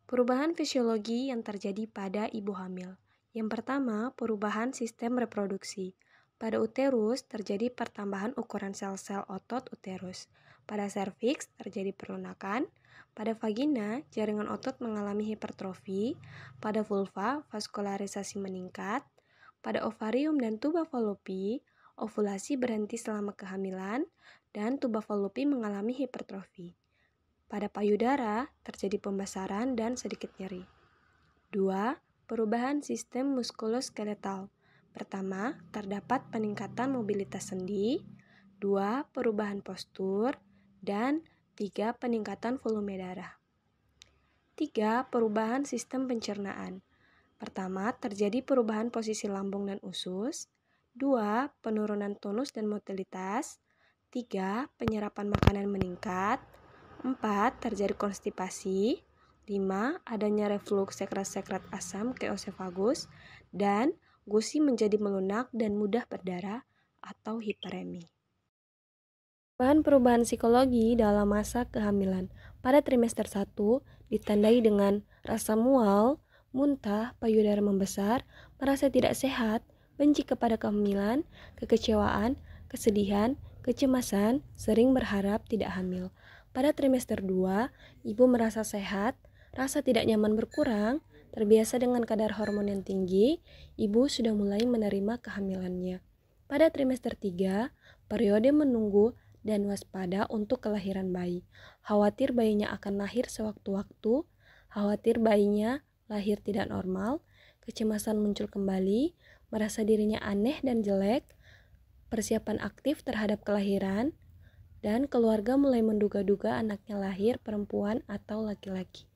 Perubahan fisiologi yang terjadi pada ibu hamil. Yang pertama, perubahan sistem reproduksi. Pada uterus terjadi pertambahan ukuran sel-sel otot uterus. Pada serviks terjadi perlunakan. Pada vagina, jaringan otot mengalami hipertrofi. Pada vulva, vaskularisasi meningkat. Pada ovarium dan tuba fallopi, ovulasi berhenti selama kehamilan dan tuba fallopi mengalami hipertrofi. Pada payudara, terjadi pembesaran dan sedikit nyeri. 2. Perubahan sistem muskuloskeletal. Pertama, terdapat peningkatan mobilitas sendi. 2. Perubahan postur. Dan 3. Peningkatan volume darah. 3. Perubahan sistem pencernaan. Pertama, terjadi perubahan posisi lambung dan usus. 2. Penurunan tonus dan motilitas. 3. Penyerapan makanan meningkat. 4. Terjadi konstipasi. 5. Adanya reflux sekret-sekret asam ke oesophagus. Dan gusi menjadi melunak dan mudah berdarah atau hiperemi. Perubahan psikologi dalam masa kehamilan. Pada trimester 1 ditandai dengan rasa mual, muntah, payudara membesar, merasa tidak sehat, benci kepada kehamilan, kekecewaan, kesedihan, kecemasan, sering berharap tidak hamil. Pada trimester 2, ibu merasa sehat, rasa tidak nyaman berkurang, terbiasa dengan kadar hormon yang tinggi, ibu sudah mulai menerima kehamilannya. Pada trimester 3, periode menunggu dan waspada untuk kelahiran bayi. Khawatir bayinya akan lahir sewaktu-waktu, khawatir bayinya lahir tidak normal, kecemasan muncul kembali, merasa dirinya aneh dan jelek, persiapan aktif terhadap kelahiran, dan keluarga mulai menduga-duga anaknya lahir perempuan atau laki-laki.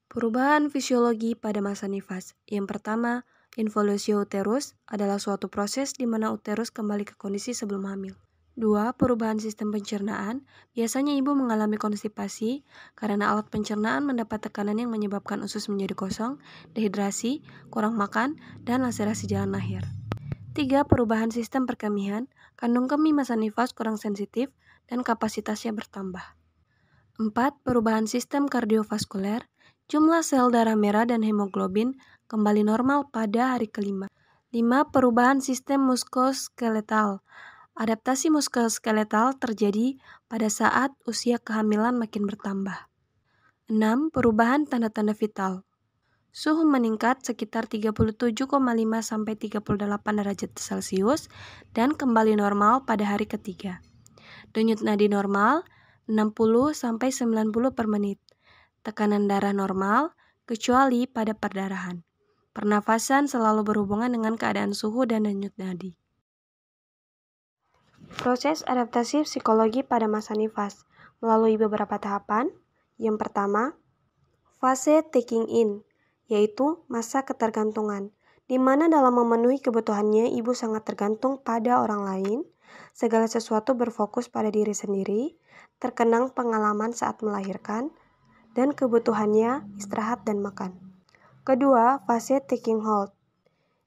Perubahan fisiologi pada masa nifas. Yang pertama, involusio uterus adalah suatu proses di mana uterus kembali ke kondisi sebelum hamil. 2. Perubahan sistem pencernaan. Biasanya ibu mengalami konstipasi karena alat pencernaan mendapat tekanan yang menyebabkan usus menjadi kosong, dehidrasi, kurang makan, dan laserasi jalan lahir. 3. Perubahan sistem perkemihan. Kandung kemih masa nifas kurang sensitif dan kapasitasnya bertambah. 4. Perubahan sistem kardiovaskuler. Jumlah sel darah merah dan hemoglobin kembali normal pada hari kelima. 5. Perubahan sistem muskuloskeletal. Adaptasi muskuloskeletal terjadi pada saat usia kehamilan makin bertambah. 6. Perubahan tanda-tanda vital. Suhu meningkat sekitar 37,5 sampai 38 derajat Celcius dan kembali normal pada hari ketiga. Denyut nadi normal 60 sampai 90 per menit. Tekanan darah normal kecuali pada perdarahan. Pernafasan selalu berhubungan dengan keadaan suhu dan denyut nadi. Proses adaptasi psikologi pada masa nifas melalui beberapa tahapan. Yang pertama, fase taking in, yaitu masa ketergantungan, di mana dalam memenuhi kebutuhannya ibu sangat tergantung pada orang lain, segala sesuatu berfokus pada diri sendiri, terkenang pengalaman saat melahirkan, dan kebutuhannya istirahat dan makan. Kedua, fase taking hold,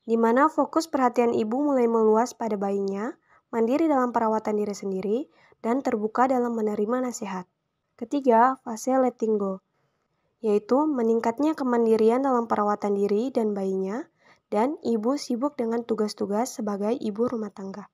di mana fokus perhatian ibu mulai meluas pada bayinya, mandiri dalam perawatan diri sendiri, dan terbuka dalam menerima nasihat. Ketiga, fase letting go, yaitu meningkatnya kemandirian dalam perawatan diri dan bayinya, dan ibu sibuk dengan tugas-tugas sebagai ibu rumah tangga.